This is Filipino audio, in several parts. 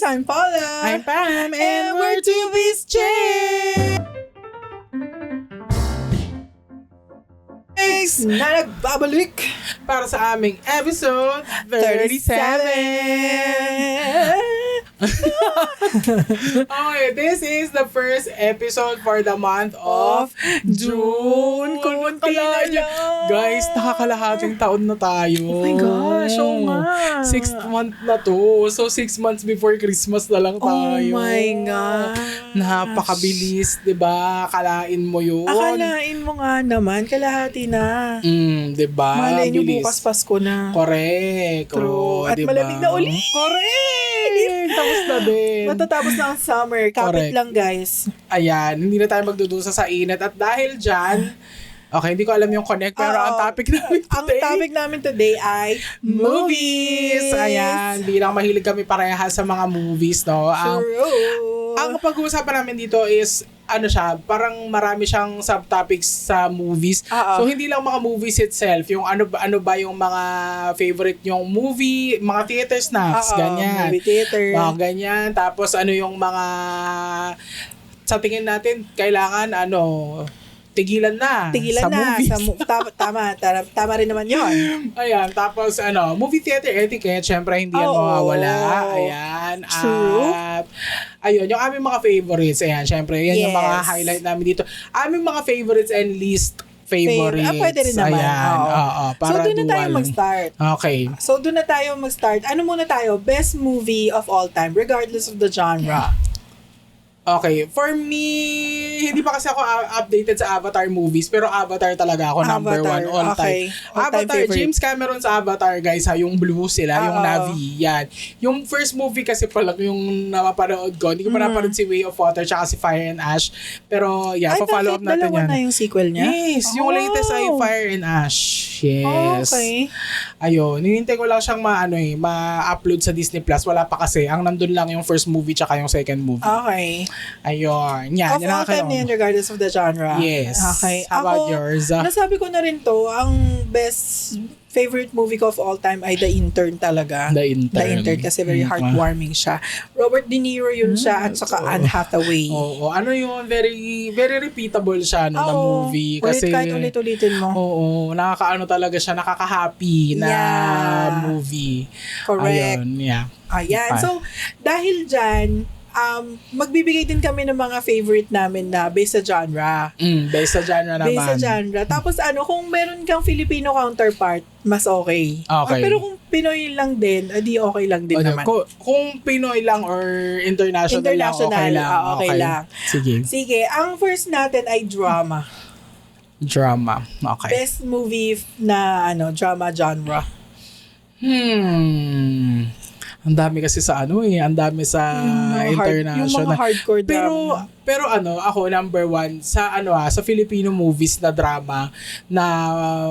I'm Paula. I'm Pam, and we're two Beast Chicks na nagbabalik para sa aming episode 37. Okay, this is the first episode for the month of June. Kunti na lang. Guys, nakakalahating taon na tayo. Oh my gosh, oo nga. 6th month na to. So, 6 months before Christmas na lang tayo. Oh my gosh. Napakabilis, diba? Akalain mo yun. Akalain mo nga naman, kalahati na. Diba? Malay nyo Bilis. bukas Pasko na. Correct. True. At diba? malamig na ulit. Correct. Tapos na din. Matatapos na ang summer. Kapit Correct. lang, guys. Ayan, hindi na tayo magdudusa sa init. At dahil dyan, okay, hindi ko alam yung connect, pero ang topic namin today, Ang topic namin today ay movies. Ayan, bilang mahilig kami parehas sa mga movies, no? Ang pag-uusapan namin dito is, parang marami siyang subtopics sa movies. So, hindi lang mga movies itself, yung ano ba yung mga favorite yung movie, mga theater snacks, ganyan. Movie theater. Ganyan. Tapos, yung mga, sa tingin natin, kailangan, tigilan na Tigilan sa na. movies. Tama rin naman yun. Ayan, tapos movie theater etiquette, syempre hindi yan mawawala. Ayan. True. At ayun, yung aming mga favorites, ayan, syempre, yan yung mga Yes. highlight namin dito. Aming mga favorites and least favorites. Pwede rin naman. Ayan, So, doon na tayo mag-start. Okay. So, doon na tayo mag-start. Ano muna tayo? Best movie of all time, regardless of the genre. Okay, for me, hindi pa kasi ako updated sa Avatar movies, pero Avatar talaga ako number Avatar, 1 all okay. time. All-time Avatar, favorite. James Cameron sa Avatar, guys, yung blue sila, yung Na'vi, yan. Yung first movie kasi pala yung napapanood ko, hindi ko pa napanood si Way of Water tsaka si Fire and Ash, pero yeah, pa-follow up natin dalawa yan. na yung sequel niya? Yes, yung latest ay Fire and Ash. Yes. Okay. Ayun, hinintay ko lang siyang ma-upload sa Disney Plus. Wala pa kasi. Ang nandun lang yung first movie tsaka yung second movie. Okay. Ayun. Yan. Of all time na yan, regardless of the genre. Yes. Okay. How about yours? Nasabi ko na rin to, ang best favorite movie ko of all time ay The Intern talaga. The Intern. Kasi very heartwarming siya. Robert De Niro yun siya at saka Anne Hathaway. Oo. Yun, very very repeatable siya na movie. Kasi, kahit ulit-ulitin mo. Oo. Nakakaano talaga siya, nakaka-happy na movie. Correct. Ayun, yeah. Ayan. So, dahil dyan, magbibigay din kami ng mga favorite namin na based sa genre. Based sa genre naman. Based sa genre. Tapos kung meron kang Filipino counterpart, mas okay. Okay. Pero kung Pinoy lang din, di okay lang din naman. Kung Pinoy lang or international lang, okay lang. Okay lang. Sige, ang first natin ay drama. Drama. Okay. Best movie na drama genre. Ang dami kasi sa ang dami sa international. Yung mga hardcore drama. Pero ako number 1 sa sa Filipino movies na drama na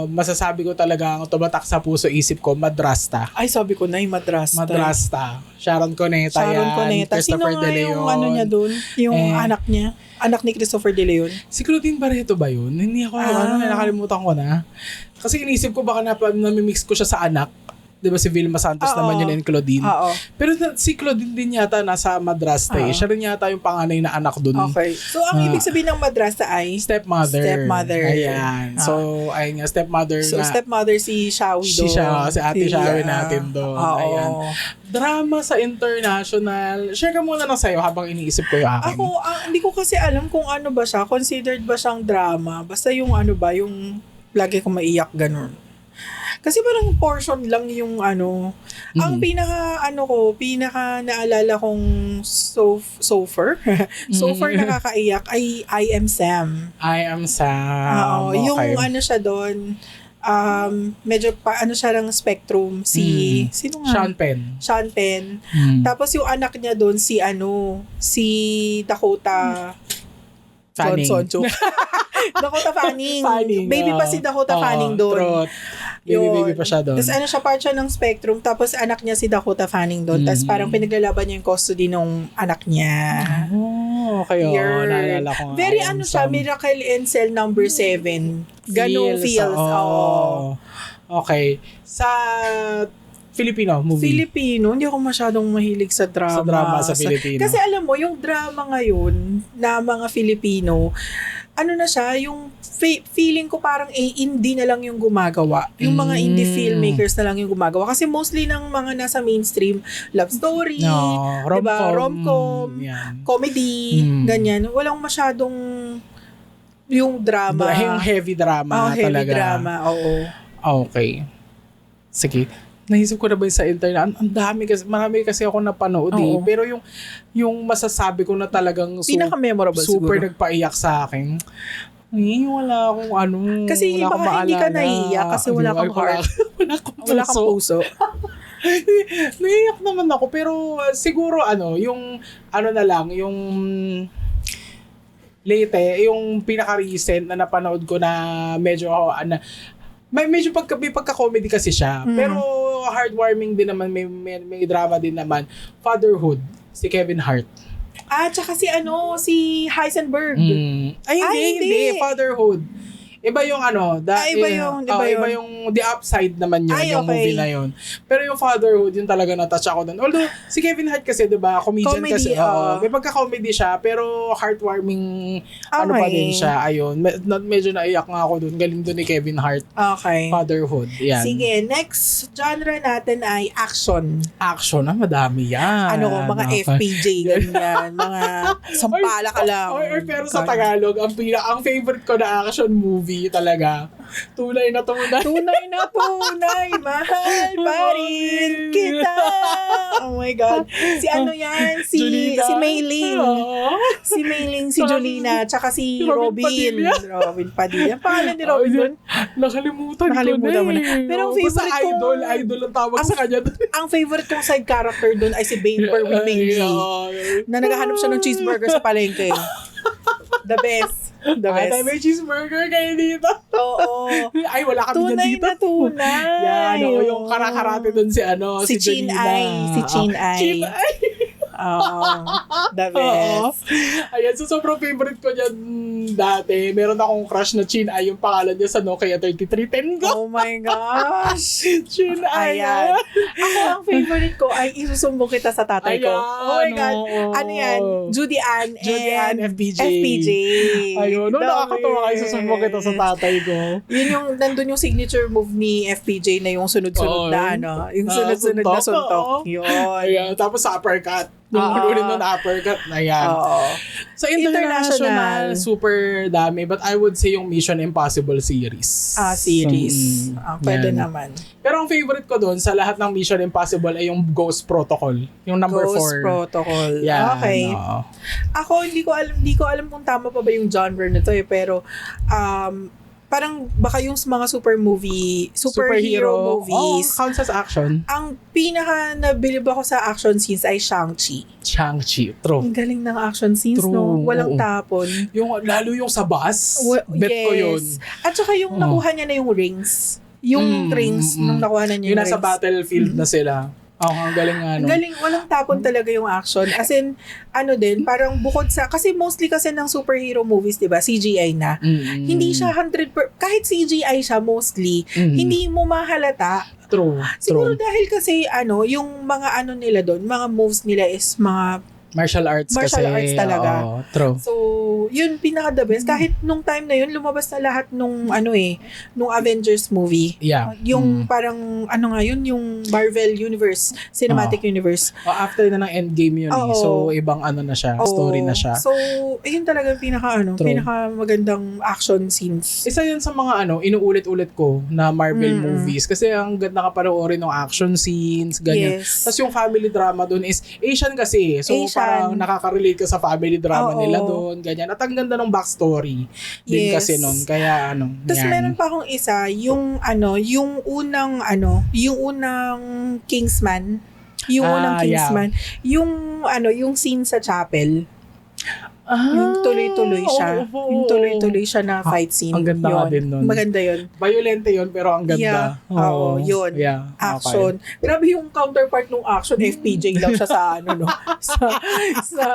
masasabi ko talagang tumatak sa puso isip ko, Madrasta. Ay, sabi ko na yung Madrasta. Sharon Cuneta yan. Sino Christopher nga De yung Leon. niya dun? Yung anak niya? Anak ni Christopher De Leon? Si Claudine Barreto ba yun? Hindi ako, nakalimutan ko na. Kasi inisip ko baka namimix ko siya sa anak. Diba si Vilma Santos naman yun and Claudine. Pero si Claudine din yata nasa Madrasta eh. Siya rin yata yung panganay na anak dun. Okay. So, ang ibig sabihin ng Madrasta ay? Stepmother. Ayan. So, ayun nga, stepmother So, stepmother si Shawi doon. Si Ate Shawi natin doon. Ayan. Drama sa international. Share ka muna na sa'yo habang iniisip ko yung akin. Ako, hindi ko kasi alam kung ano ba siya. Considered ba siyang drama? Basta yung yung lagi kong maiyak ganun. Kasi parang portion lang yung ang pinaka naalala kong so far nakakaiyak ay I Am Sam. I Am Sam. Okay. Yung siya doon, medyo siya ng spectrum, sino nga? Sean Penn. Tapos yung anak niya doon si Dakota Johnson. Dakota Fanning. Baby pa si Dakota Fanning doon. Baby pa siya doon. Tapos part siya ng spectrum. Tapos anak niya si Dakota Fanning doon. Tapos parang pinaglalaban niya yung custody nung anak niya. Okay. Naalala ko nga. Very siya, Miracle in Cell number 7. Ganong feels. Okay. Sa Filipino movie. Filipino, hindi ako masyadong mahilig sa drama. Sa drama sa Filipino. Kasi alam mo, yung drama ngayon na mga Filipino, ano na siya, yung feeling ko parang indie na lang yung gumagawa. Yung mga indie filmmakers na lang yung gumagawa. Kasi mostly ng mga nasa mainstream, love story, rom-com, diba? Rom-com, yan. comedy, ganyan. Walang masyadong yung drama. Yung heavy drama heavy talaga. drama, oo. Okay. Sige. Naisip ko na ba yung sa internet? Ang dami kasi, marami kasi ako napanood eh. Oo. Pero yung masasabi ko na talagang Pinaka-memorable super siguro. nagpaiyak sa akin. Wala akong ano. Kasi wala akong baka hindi ka maalala. naiiyak kasi wala kang heart. Wala kang puso. Naiiyak naman ako. Pero siguro yung na lang, yung yung pinaka-recent na napanood ko na medyo medyo may pagka-comedy kasi siya. Pero heartwarming din naman, may drama din naman. Fatherhood, si Kevin Hart. Tsaka si Heisenberg. Ay, hindi. Fatherhood. Iba yung iba yung The Upside naman yun, yung okay. movie na yun. Pero yung Fatherhood, yung talaga na-touch ako doon. Although, si Kevin Hart kasi, diba, comedian Comedy, kasi. May pagka-comedy siya, pero heartwarming, pa din siya. Ayun, medyo naiyak nga ako doon. Galing doon ni Kevin Hart. Okay. Fatherhood, yan. Sige, next genre natin ay action. Action, madami yan. Mga FPJ, ganyan. Mga sampala ka lang. Pero sa Tagalog, ang favorite ko na action movie talaga. Tunay na tunay. Tunay na tunay. Mahal pa rin kita. Oh my God. Si yan? Si Mayling. Si Mayling, si Jolina, tsaka si Robin. Robin Padilla. Pangalan ni Robin doon? Nakalimutan mo na. Pero ang favorite basta kong... idol ang tawag sa kanya doon. Ang favorite kong side character doon ay si Baber with Mayling. Na naghahanap siya ng cheeseburger sa palengke. The best. The best. May cheeseburger kayo dito. Oo. Ay, wala kami Tunay dito. na tunay. Yan, yung karakarate doon si Chin Jolina. Ay. Si Chin Ay. Chin Ay. The best. Ayan, so sobrang favorite ko dyan dati. Meron akong crush na Chin Ay, yung pangalan niya sa Nokia 3310 ko. Oh my gosh. Chin Ay. Ayan. Ako, ang favorite ko ay isusumbong kita sa tatay ko. Ayan, Oh my God. Ano yan? Judy Ann FPJ. FPJ. Ayun, The nakakatawa kayo best. susumbong kita sa tatay ko. Nandun yung signature move ni FPJ na yung sunod-sunod na yung sunod-sunod na suntok. Yun. Ayan, tapos sa uppercut. Yung huli nun uppercut. Ayan. So, international, super dami. But I would say yung Mission Impossible series. Series. Pwede yan. naman. Pero ang favorite ko doon sa lahat ng Mission Impossible ay yung Ghost Protocol. Yung number 4. Ghost Protocol. Yan, Okay. Ako, hindi ko alam kung tama pa ba yung genre nito pero parang baka yung mga superhero movies. Counts as action. Ang pinaka nabilib ako sa action scenes ay Shang-Chi. Shang-Chi. True. Ang galing ng action scenes, True. no? Walang tapon. Lalo yung sa bus. Bet ko yun. At saka yung nakuha niya na yung rings. Yung rings, nung nakuha na niya yung yung nasa rings. battlefield na sila. Ang galing nga. Ang galing, walang tapon talaga yung action. As in, parang bukod sa, kasi mostly kasi ng superhero movies, di ba, CGI na. Hindi siya 100%, kahit CGI siya mostly, hindi mo mahalata. True. Siguro dahil kasi, yung mga nila doon, mga moves nila is mga martial arts talaga. True. So, yun, pinaka the best. Kahit nung time na yun, lumabas na lahat nung Avengers movie. Yeah. Yung parang, yung Marvel Universe, Cinematic Universe. After na ng Endgame yun So, ibang na siya, story na siya. So, yun talaga yung pinaka magandang action scenes. Isa yun sa mga inuulit-ulit ko na Marvel movies. Kasi ang ganda ka panoorin ng action scenes, ganyan. Yes. Tapos yung family drama dun is Asian kasi. So, parang nakaka-relate ka sa family drama nila doon, ganyan. At ang ganda ng backstory din kasi nun. Kaya Tapos meron pa akong isa, yung unang Kingsman. Yung unang Kingsman. Yeah. Yung scene sa chapel. Yung tuloy-tuloy siya. Yung tuloy-tuloy siya na fight scene. Ang ganda nga din nun. Maganda yun. Violente yun, pero ang ganda. Yeah. Yun. Yeah. Action. Okay. Grabe yung counterpart ng action. FPJ lang siya sa sa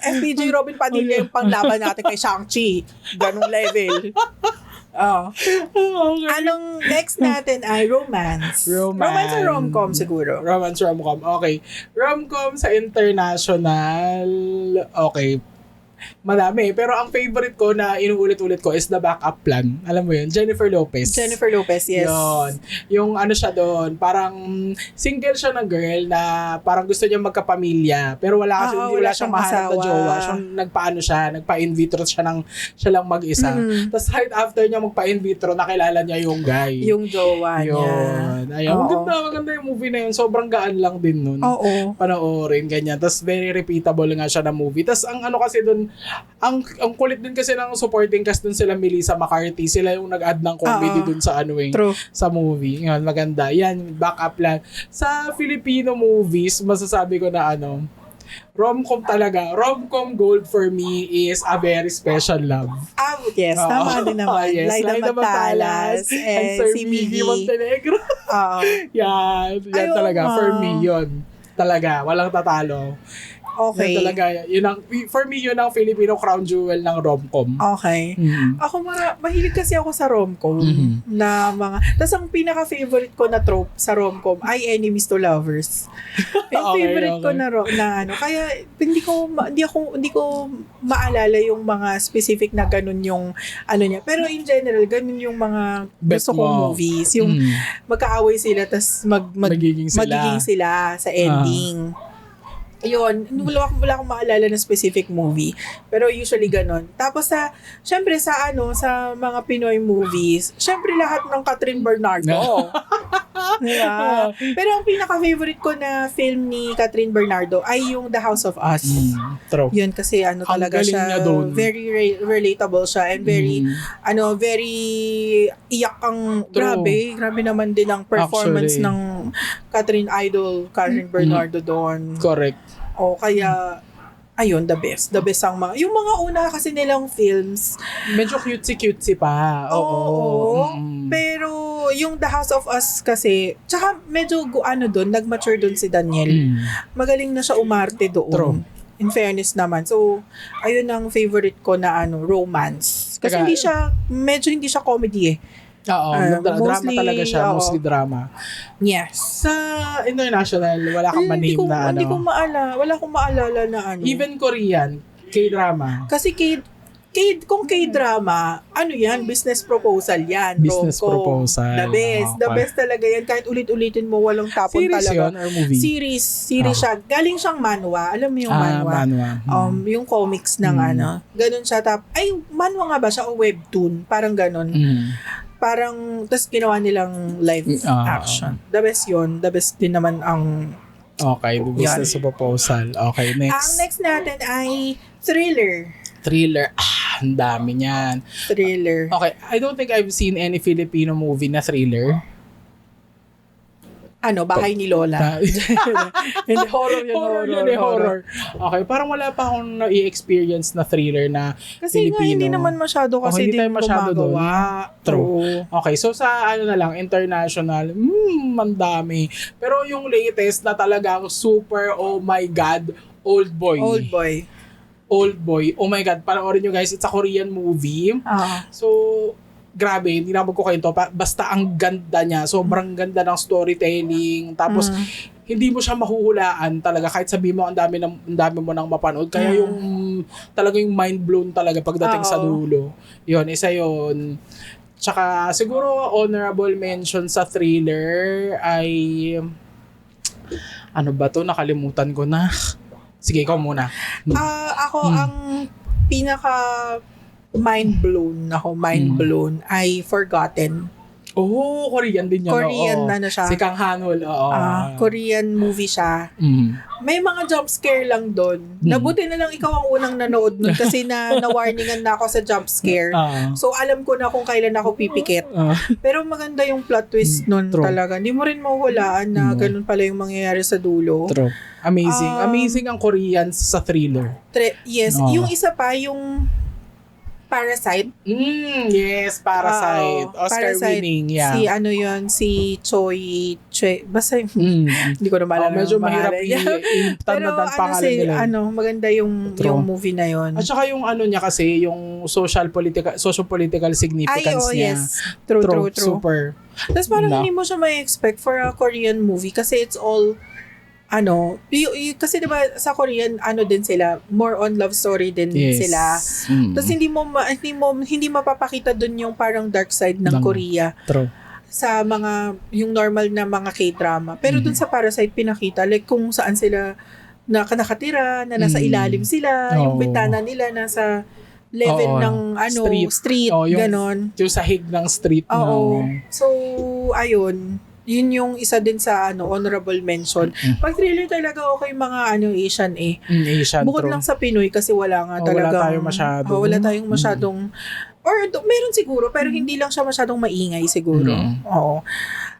FPJ Robin Padilla yung panglaban natin kay Shang-Chi. Ganong level. Oh. Okay. Anong next natin ay romance. Romance or rom-com siguro. Romance, rom-com. Okay. Rom-com sa international, okay. Madami. Pero ang favorite ko na inuulit-ulit ko is The Backup Plan. Alam mo yun? Jennifer Lopez. Jennifer Lopez, yes. Yun. Yung ano siya doon, parang single siya ng girl na parang gusto niya magkapamilya. Pero wala kasi wala siyang mahanap na jowa. So, nagpa-in vitro siya lang mag-isa. Tapos right after niya magpa-in vitro, nakilala niya yung guy. Yung jowa niya. Yun. Ayun. Maganda yung movie na yun. Sobrang gaan lang din nun. Oo. Panoorin, ganyan. Tapos very repeatable nga siya na movie. Tapos ang ano kasi doon, ang kulit din kasi ng supporting cast dun sila Melissa McCarthy. Sila yung nag-add ng comedy dun sa sa movie. Yan, maganda. Yan, Backup Plan. Sa Filipino movies, masasabi ko na rom-com talaga. Rom-com gold for me is A Very Special Love. Yes, tama din naman. Yes, Laida Matalas and Sir si Miggy Miggy. Montenegro. Yan talaga. For me, yun. Talaga, walang tatalo. Okay. Yan talaga, for me, yun ang Filipino crown jewel ng rom-com. Okay. Ako mahilig kasi ako sa rom-com na mga, tas ang pinaka-favorite ko na trope sa rom-com ay enemies to lovers. Yung favorite ko na kaya hindi ko maalala yung mga specific na ganun yung niya. Pero in general, ganun yung mga gusto kong movies. Yung magkaaway sila tas magiging sila sa ending. Yun, wala akong maalala na specific movie. Pero usually ganun. Tapos syempre sa mga Pinoy movies, syempre lahat ng Catherine Bernardo. Diba? Pero ang pinaka-favorite ko na film ni Catherine Bernardo ay yung The House of Us. True. Yun kasi talaga siya, very relatable siya and very iyak ang grabe naman din ang performance ng Catherine Bernardo doon. Correct. Kaya ayun, the best ang mga yung mga una kasi nilang films medyo cutesy pa. Oo. Pero yung The House of Us kasi tsaka medyo doon nag-mature doon si Daniel. Magaling na siya umarte doon. True. In fairness naman. So, ayun ang favorite ko na romance. Kasi hindi siya comedy eh. Oo, drama talaga siya. Mostly drama. Yes. Sa international, wala kang ma-name na wala akong maalala na Even Korean, K-drama. Kasi kung K-drama, business proposal yan. Business proposal. The best talaga yan. Kahit ulit-ulitin mo, walang tapon series talaga. Series yun or movie? Series siya. Galing siyang manhwa. Alam mo yung manhwa? Yung comics ng Ganun siya. Manhwa nga ba siya o webtoon? Parang ganun. Parang, tas ginawa nilang live action. The best yun. The best din naman ang okay, the business proposal. Okay, next. Ang next natin ay thriller. Ang dami niyan. Thriller. Okay, I don't think I've seen any Filipino movie na thriller. Bahay ni Lola. Hindi, horror. Okay, parang wala pa akong na-experience na thriller na kasi Filipino. Kasi hindi naman masyado kasi hindi tayo masyado gumagawa. True. Okay, so sa na lang, international, mandami. Pero yung latest na talagang super, oh my God, Old Boy. Oh my God, panoorin nyo guys, it's a Korean movie. So, grabe, hindi na magkukwento. Basta ang ganda niya. Sobrang ganda ng storytelling. Tapos, hindi mo siya mahuhulaan talaga. Kahit sabihin mo, ang dami mo nang mapanood. Kaya yung, talaga yung mind blown talaga pagdating sa dulo. Yun, isa yun. Tsaka, siguro, honorable mention sa thriller ay, ano ba to? Nakalimutan ko na. Sige, ikaw muna. Ako, ang pinaka mind blown ay Forgotten. Korean din yan. Korean na siya. Si Kang Hanul. Korean movie siya. May mga jump scare lang doon. Nabuti na lang ikaw ang unang nanood nun kasi na-warningan na ako sa jump scare. So alam ko na kung kailan ako pipikit. Pero maganda yung plot twist nun talaga. Hindi mo rin mahuhulaan na ganun pala yung mangyayari sa dulo. True. Amazing. Amazing ang Koreans sa thriller. Yes. Yung isa pa, yung Parasite. Yes, Parasite. Oo, Oscar Parasite. winning, yeah. Si ano yun, si Choi, basta hindi ko na maalala. Medyo ang mahirap pangalan niya. Pero i-tanda pangalan nila. maganda yung movie na yun. At saka yung ano niya kasi, yung socio-political significance niya. Yes. True. Super. Tapos parang hindi mo siya may expect for a Korean movie kasi it's all kasi diba sa Korean din sila, more on love story din sila. Tapos hindi mapapakita dun yung parang dark side ng Korea. True. Sa yung normal na mga K-drama. Pero dun sa Parasite pinakita like kung saan sila nakatira, na nasa ilalim sila, yung bintana nila nasa level ng street ganon. Yung sahig ng street. Oo. So, ayun. Yun yung isa din sa honorable mention. Pag thriller talaga okay mga Asian Asian, bukod true. lang sa Pinoy kasi wala nga talaga. Wala tayong masyadong meron siguro pero hindi lang siya masyadong maingay siguro. Oo.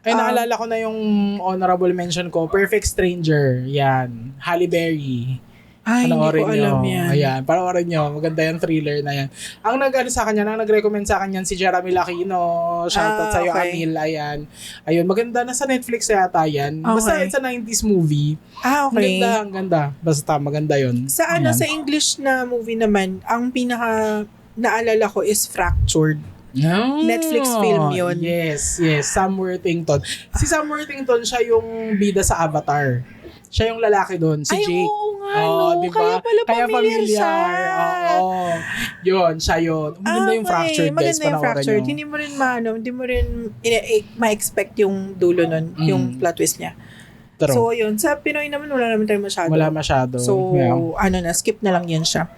Ay, naalala ko na yung honorable mention ko, Perfect Stranger. Yan. Halle Berry. Ay, hindi ko alam yan. Ayan, panoorin nyo. Maganda yung thriller na yan. Ang nag-recommend sa kanya si Jeremy Lacino. Shoutout sa'yo, okay. Amil. Ayan. Ayun, maganda. Nasa Netflix yata yan. Basta it's a 90s movie. Okay. Ang ganda. Basta maganda yun. Sa sa English na movie naman, ang pinaka naalala ko is Fractured. Netflix film yun. Yes. Sam Worthington. Si Sam Worthington, siya yung bida sa Avatar. Siya yung lalaki doon, si Jake. Oo nga, diba? Kaya pala familiar siya. Oo. Yun, siya yun. Maganda yung Fractured, guys. Maganda yung Fractured. Hindi mo rin ma-expect yung dulo nun, yung plot twist niya. True. So, yun. Sa Pinoy naman, wala naman tayo masyado. Wala masyado. So, skip na lang yan siya.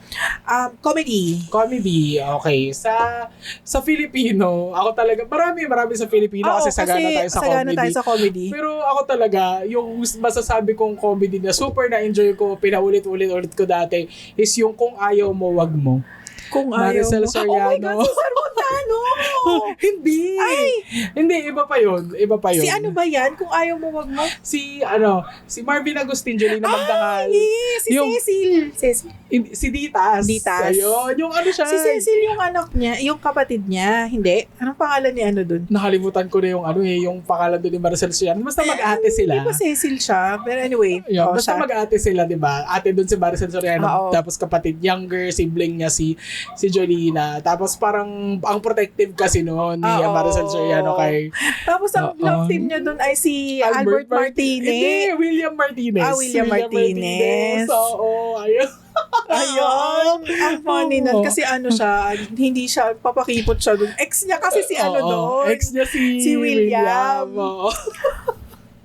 Comedy. Okay. Sa Filipino, ako talaga, marami sa Filipino kasi sagana tayo sa comedy. Pero ako talaga, yung masasabi kong comedy na super na-enjoy ko, pinaulit-ulit ko dati, is yung Kung Ayaw Mo, Wag Mo. Kung ayaw Maricel mo. Soriano. Oh my God, si Sir Montano! Hindi. Hindi, iba pa yun. Si ano ba yan? Kung ayaw mo, wag mo? Si Marvin Agustin, Jolina Magdangal. Yes! Cecil. Si Ditas. Ayun, yung siya. Si Cecil yung anak niya, yung kapatid niya. Hindi. Anong pangalan ni doon? Nakalimutan ko na yung pangalan doon ni Maricel Soriano. Basta mag-ate sila. Di ba Cecil siya? Pero anyway. Basta mag-ate sila, di ba? Ate doon si Maricel Soriano. Tapos kapatid, younger sibling niya si Jolina. Tapos parang ang protective kasi noon ni Maricel Soriano kay... Tapos ang love team niya doon ay si Albert Martinez. Hindi, William Martinez. William Martinez. Oo, ayun. Ayun. Ang funny nun. Kasi siya, hindi siya, papakipot siya doon. Ex niya kasi si doon. Ex niya si William.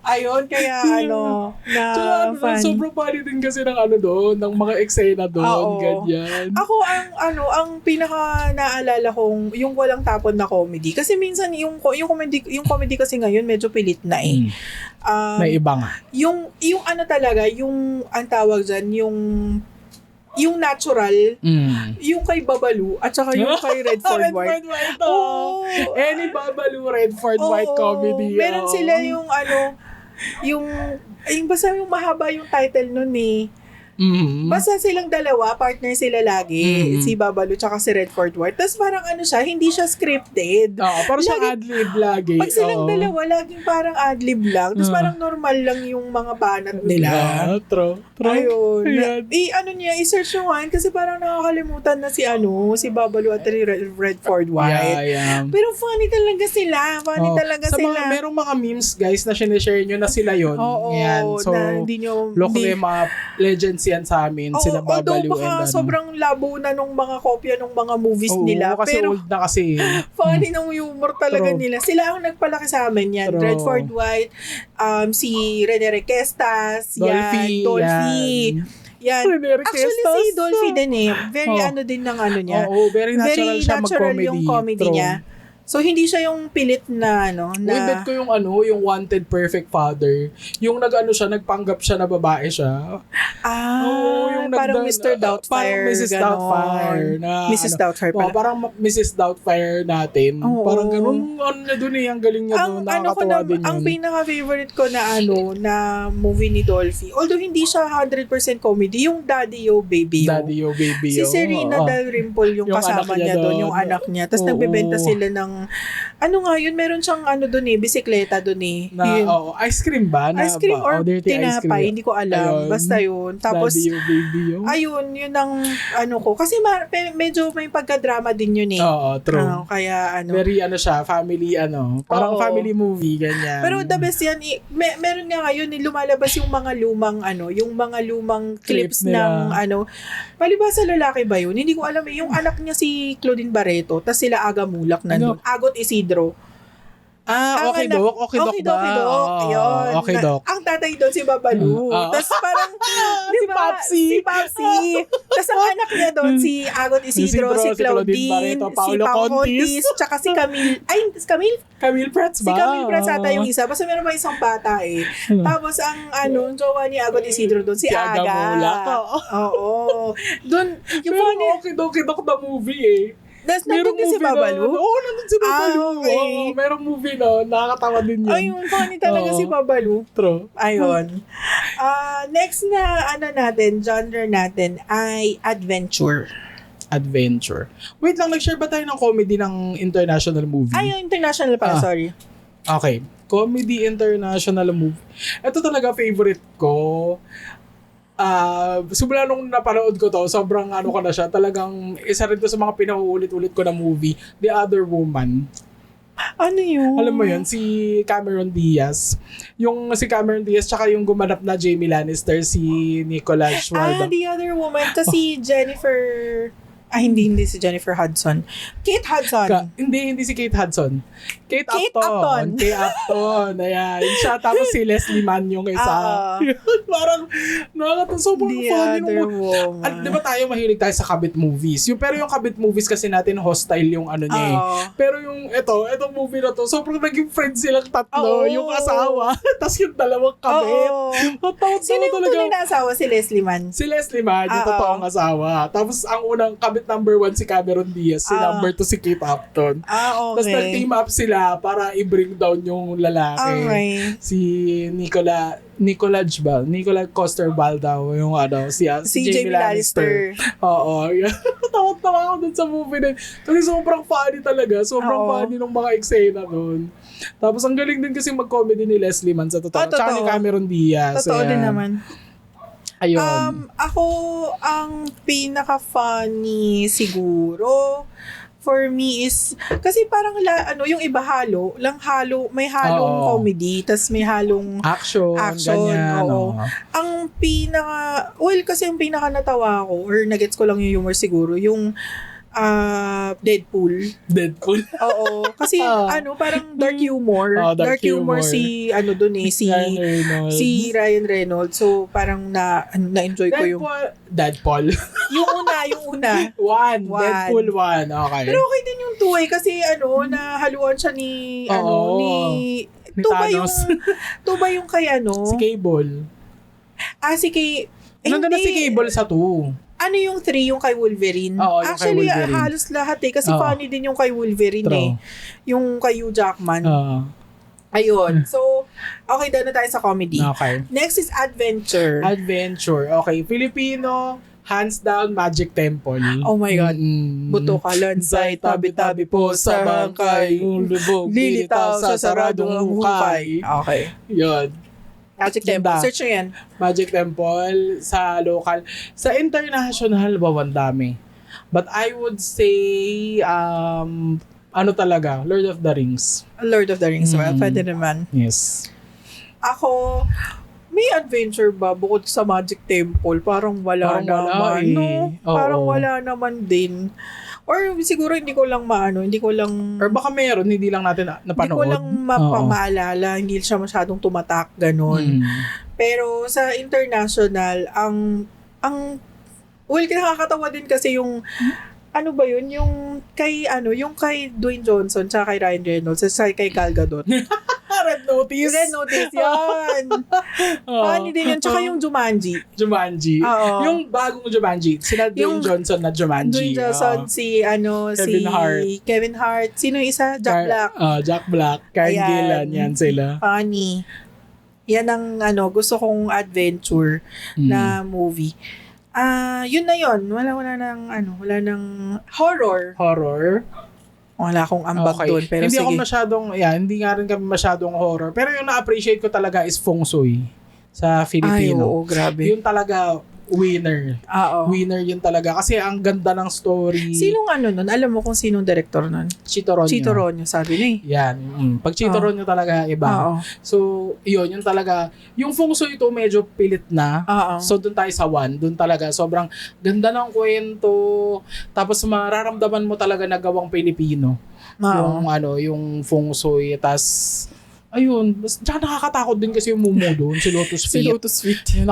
Ayun, kaya na funny. Sobrang funny din kasi ng doon, ng mga eksena doon, ganyan. Ako, ang pinaka naalala kong, yung walang tapon na comedy. Kasi minsan, yung comedy kasi ngayon, medyo pilit na May iba nga. Yung talaga, yung, ang tawag dyan, yung natural, yung kay Babalu, at saka yung kay Redford White. Any Babalu, Redford White comedy. Meron sila yung basta yung mahaba yung title nun Basta silang dalawa, partner sila lagi, si Babalu tsaka si Redford White. Tapos parang siya, hindi siya scripted. Parang siyang adlib lagi. Pag silang dalawa, laging parang adlib lang. Tapos parang normal lang yung mga banat nila. True. Ayun. I-search nyo nga kasi parang nakakalimutan na si Babalu at Redford White. Yeah. Pero funny talaga sila. Merong mga memes, guys, na sinishare nyo na sila yun. Yan. So, look yung mga legends yan sa amin, sila Babalu. Although baka sobrang labo na nung mga kopya ng mga movies nila. Kasi pero old na kasi. Funny ng humor talaga nila. Sila ang nagpalaki sa amin yan. True. Redford White, si Rene Requestas, Dolphy. Yan. Actually, si Dolphy din Very din ng niya. Very natural siya mag-comedy. Yung comedy niya. So, hindi siya yung pilit na, Bet ko yung yung Wanted Perfect Father. Yung nagpanggap siya na babae siya. Oo, parang Mr. Doubtfire. Parang Mrs. Doubtfire. Mrs. Doubtfire pala. Parang Mrs. Doubtfire natin. Oo. Parang ganun, niya dun ang galing niya dun. Nakakatawa din yun. Ang pinaka-favorite ko na movie ni Dolphy, although hindi siya 100% comedy, yung Daddy Yo, Baby Yo. Daddy Yo, Baby Yo. Si Serena Dalrymple yung kasama niya doon, yung anak niya. Tapos nagbebenta sila ng, meron siyang doon bisikleta doon ice cream ba? Ice cream or tinapay, hindi ko alam. Ayun. Basta yun. Tapos, Daddy Yo, Baby Yo. ayun, yun ang ko. Kasi medyo may pagka-drama din yun eh. Oo, true. Kaya Very siya, family parang family movie, ganyan. Pero the best yan, meron nga ngayon, lumalabas yung mga lumang clips ng palibasa lalaki ba yun? Hindi ko alam yung anak niya si Claudine Barreto, tas sila Aga Mulak nandun. Agot Isidro. Okay, Doc. Okay, Doc ba? Yun. Okay, Doc. Ang tatay doon si Babalu. Tapos parang, di ba? Si Popsi. Tapos ang anak niya doon, si Agot Isidro, si Claudine, Barreto, si Paolo Pao Contis, Contis, tsaka si Camille. Camille Prats ba? Si Camille Prats ata yung isa. Basta meron pa isang bata eh. Tapos ang jowa ni Agot Isidro doon, si Aga. Mulak. Oo. Doon, yung Okay, Doc na movie eh. Tapos nandun din si Babalu? Oo, nandun si Babalu. Okay. Merong movie nakakatawa din yun. Ayun, funny talaga si Babalu. True. Ayun. Next na genre natin ay adventure. Wait lang, nag-share ba tayo ng comedy ng international movie? Ay, international pala, sorry. Okay. Comedy international movie. Ito talaga favorite ko. Simula nung napanood ko to, sobrang ko na siya. Talagang isa rin to sa mga pinauulit-ulit ko na movie, The Other Woman. Ano yun? Alam mo yun, si Cameron Diaz. Yung si Cameron Diaz, tsaka yung gumanap na Jamie Lannister, si Nicolas Schwarzenegger. The Other Woman. Tapos si Jennifer... hindi si Jennifer Hudson. Kate Hudson. Hindi si Kate Hudson. Kate Upton. Ayan. Siya, tapos si Leslie Mann yung isa. Parang, sobrang funny. Di ba tayo mahilig tayo sa kabit movies? Pero yung kabit movies kasi natin, hostile yung niya eh. Pero yung itong movie na to, sobrang naging friends silang tatlo. Yung asawa, tapos yung dalawang kabit. Sino yung tunay na asawa? Si Leslie Mann? Si Leslie Mann, yung totoong asawa. Tapos ang unang kabit number 1 si Cameron Diaz, si number 2 si Kate Upton. Okay. Tapos nag-team up sila para i-bring down yung lalaki. Okay. Si Nicolas Coster-Waldau daw, yung si Jamie Lannister. Oo. Tawa ako dun sa movie na. Kasi sobrang funny talaga. Sobrang funny ng mga eksena dun. Tapos ang galing din kasi mag-comedy ni Leslie Mann sa totoo. Tsaka ni Cameron Diaz. Totoo din naman. Ayun. Ako, ang pinaka-funny siguro for me is, kasi parang yung iba may halong comedy, tas may halong action ganyan. Oo. Ang kasi yung pinaka natawa ko, or nagets ko lang yung humor siguro, yung Deadpool. Oo. Kasi parang dark humor. Dark humor si si Ryan Reynolds. So parang na-enjoy ko yung Deadpool. yung una. One. Deadpool 1. Okay. Pero okay din yung 2 eh kasi nahaluan siya ni ni Thanos. Tuba yung kay si Cable. Si Kay. Nandun na si Cable sa 2. Yung 3 yung kay Wolverine? Oo, yung Actually, kay Wolverine. halos lahat eh. Kasi funny din yung kay Wolverine eh. Yung kay Hugh Jackman. Ayun. So, okay, doon na tayo sa comedy. Okay. Next is adventure. Okay. Filipino, hands down, Magic Temple. Oh my God. Buto ka lansay, tabi-tabi po sa bangkay. Lilitaw sa saradong hukay. Okay. Yun. Magic Temple. Search nyo yan. Magic Temple sa local. Sa international, ang dami. But I would say, talaga, Lord of the Rings. Lord of the Rings. Pwede naman. Yes. Ako, may adventure ba bukod sa Magic Temple? Parang wala naman. Parang wala naman din. Or siguro hindi ko lang or baka meron, hindi lang natin napanood. Hindi ko lang maalala, hindi siya masyadong tumatak, ganun. Pero sa international, nakakatawa din kasi yung ano ba yun? Yung kay Dwayne Johnson, tsaka kay Ryan Reynolds, tsaka kay Gal Gadot. Red Notice. Red Notice, yan. Funny din yun. Tsaka yung Jumanji. Jumanji. Oo. Yung bagong Jumanji. Sila Dwayne Johnson na Jumanji. Dwayne Johnson, Kevin Hart. Kevin Hart. Sino yung isa? Jack Black. Jack Black. Karen Ayan. Gillan. Yan sila. Funny. Yan ang gusto kong adventure na movie. Yun na yun. Wala nang horror. Wala akong ambag doon, pero hindi sige. ako masyadong, hindi nga rin kami masyadong horror. Pero yung na-appreciate ko talaga is feng shui sa Filipino. Ay, oo, grabe. Yun talaga, winner. Oo. Winner yun talaga. Kasi ang ganda ng story. Sinong nun? Alam mo kung sinong director nun? Chito Ronyo, sabi niya eh. Yan. Pag Chito Ronyo talaga, iba. Oo. So, yun talaga. Yung feng shui ito medyo pilit na. Oo. So, doon tayo sa one. Doon talaga, sobrang ganda ng kwento. Tapos, mararamdaman mo talaga na gawang Pilipino. Oo. Yung feng shui. Tapos, ayun. Tsaka nakakatakot din kasi yung mumo doon. Si Lotus Feet. Si Lotus Feet. Yung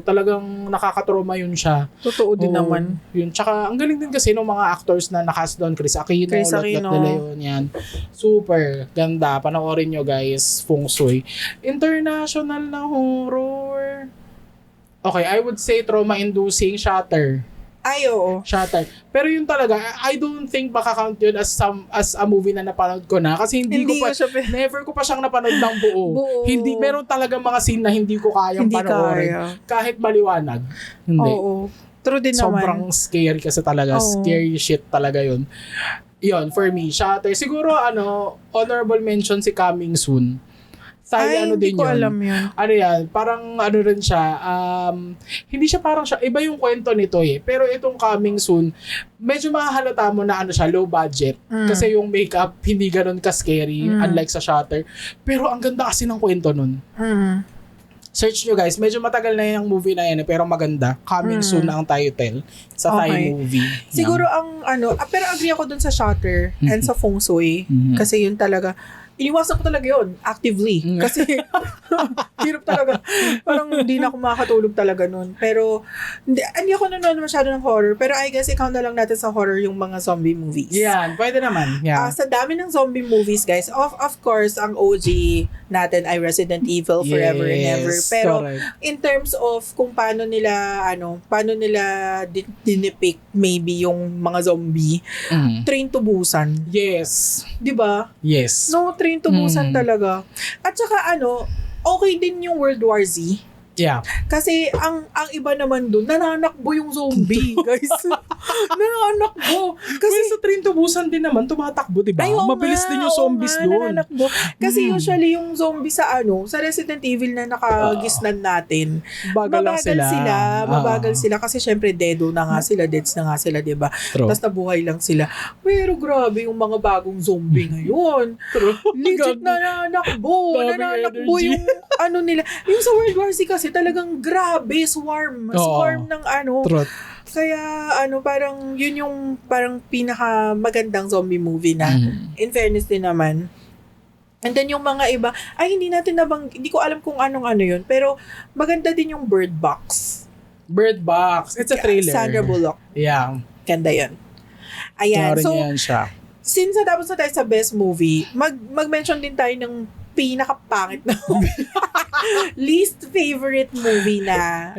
talagang nakakatrauma yun siya. Totoo din naman. Yun. Tsaka, ang galing din kasi ng mga actors na nakas doon. Chris Aquino. Lot De Leon. Yan. Super ganda. Panoorin nyo guys. Feng Shui. International na horror. Okay, I would say trauma-inducing Shutter. Ay, oo. Shutter. Pero yun talaga, I don't think makakount yun as a movie na napanood ko na. Kasi never ko pa siyang napanood ng buo. Hindi, meron talaga mga scene na hindi ko kayang panoorin. Kahit maliwanag. Hindi. Oo. True din naman. Sobrang scary kasi talaga. Scary shit talaga yun. Yun, for me, Shutter. Siguro, honorable mention si Coming Soon. Hindi ko alam yun. Parang rin siya, hindi siya parang siya, iba yung kwento nito eh. Pero itong Coming Soon, medyo mahahalata mo na low budget. Kasi yung makeup, hindi ganun ka-scary, unlike sa Shutter. Pero ang ganda kasi ng kwento nun. Search nyo guys, medyo matagal na yung movie na yan pero maganda. Coming Soon ang title sa Thai movie. Siguro pero agree ako dun sa Shutter and sa Feng Shui. Kasi yun talaga, iniwasan ko talaga yun, actively. Kasi, hirap talaga. Parang hindi na ako makakatulog talaga nun. Pero, hindi ako nanonood masyado ng horror. Pero I guess, i-count na lang natin sa horror yung mga zombie movies. Yan, pwede naman. Yeah. Sa dami ng zombie movies, guys, of course, ang OG natin ay Resident Evil Forever and Ever. Pero, in terms of kung paano nila dinipict maybe yung mga zombie, Train to Busan. Yes. Diba? Yes. No, Train to Busan talaga. At saka okay din yung World War Z. Yeah. Kasi ang iba naman dun, nananakbo yung zombie, guys. Nananakbo. Kasi sa Train to Busan din naman, tumatakbo, diba? Mabilis din yung zombies doon. Nananakbo. Kasi usually yung zombie sa Resident Evil na nakagisnan natin, mabagal sila kasi syempre deads na nga sila, diba? Tapos nabuhay lang sila. Pero grabe yung mga bagong zombie ngayon. Legit nananakbo yung nila. Yung sa World War Z kasi talagang grabe, swarm ng Truth. Kaya parang yun yung parang pinaka magandang zombie movie na in fairness din naman. And then yung mga iba, hindi ko alam kung anong yun, pero maganda din yung Bird Box. Bird Box. It's a thriller. Sandra Bullock. Yeah. Ganda yun. Ayan. So, since natapos na tayo sa best movie, mag-mention din tayo ng pinaka-pangit na movie. Least favorite movie na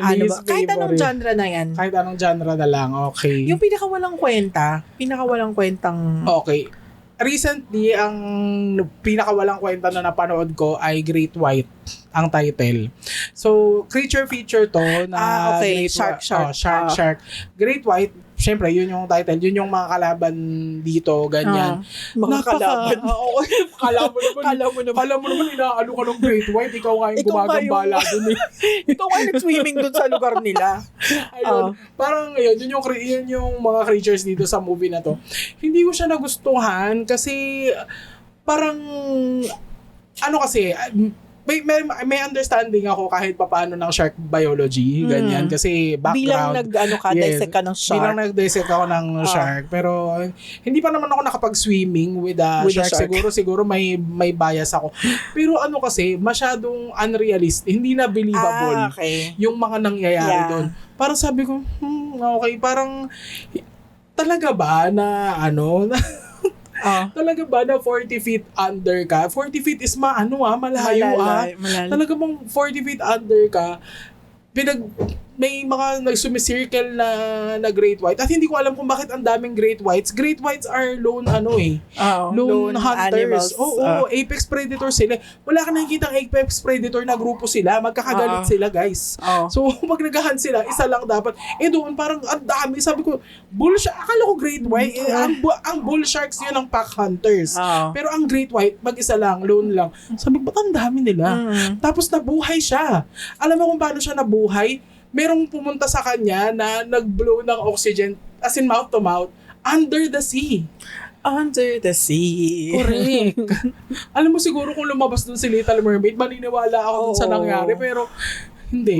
kahit anong genre na yan. Kahit anong genre na lang, okay. Yung pinakawalang kwentang okay. Recently, ang pinakawalang kwenta na napanood ko ay Great White ang title. So, creature feature to na Shark. Great White, syempre, yun yung title. Yun yung mga kalaban dito, ganyan. Mga kalaban. Kala mo naman, inaano ka ng Great White. Ikaw nga yung gumagambala dun eh. Ikaw nga nag-swimming dun sa lugar nila. Ayun. Parang yun yung mga creatures dito sa movie na to. Hindi ko siya nagustuhan kasi parang may understanding ako kahit papaano ng shark biology, ganyan, kasi background. Bilang dissect ka ng shark. Bilang nag-dissect ako ng shark, pero hindi pa naman ako nakapag-swimming with a shark. Siguro may bias ako. Pero kasi, masyadong unrealistic, hindi na believable yung mga nangyayari doon. Parang sabi ko, okay, parang talaga ba na Ah, talaga ba na 40 feet under ka? 40 feet is malayo malala. Talaga bang 40 feet under ka, may mga nagsumisircle na great white. At hindi ko alam kung bakit ang daming great whites. Great whites are lone lone hunters. animals. Apex predator sila. Wala ka nakikitang apex predator na grupo sila. Magkakagalit sila, guys. So, pag naghahunt sila, isa lang dapat. Doon parang ang dami. Sabi ko, bull shark. Akala ko great white. Ang bull sharks yun ang pack hunters. Pero ang great white, mag-isa lang, lone lang. Sabi ko, ba't ang dami nila? Tapos nabuhay siya. Alam mo kung paano siya nabuhay? Merong pumunta sa kanya na nag-blow ng oxygen, as in mouth to mouth, under the sea. Under the sea. Correct. Alam mo siguro kung lumabas dun si Little Mermaid, maniniwala ako dun sa nangyari, pero hindi.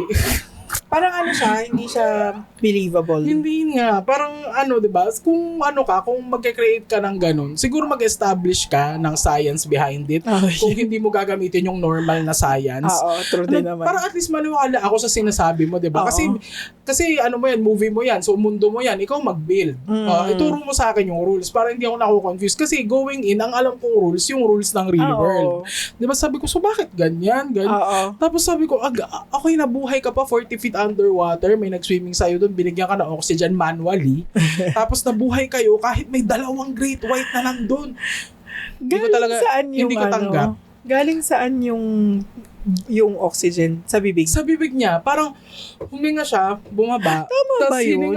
Parang siya, hindi siya believable. Hindi nga. Parang diba? Kung kung magke-create ka ng ganun, siguro mag-establish ka ng science behind it. Kung hindi mo gagamitin yung normal na science. True din naman. Parang at least maniwala ako sa sinasabi mo, diba? Kasi mo yan, movie mo yan, so mundo mo yan, ikaw mag-build. Ituro mo sa akin yung rules para hindi ako naku-confuse. Kasi going in, ang alam kong rules, yung rules ng real world. Diba sabi ko, so bakit ganyan? Tapos sabi ko, okay, nabuhay ka pa 40 feet underwater, may nag-swimming sa'yo doon, binigyan ka ng oxygen manually. Tapos nabuhay kayo kahit may 2 great white na nandun. Hindi ko tanggap. Galing saan yung oxygen? Sa bibig? Sa bibig niya, parang huminga siya, bumaba. Tama ba yun?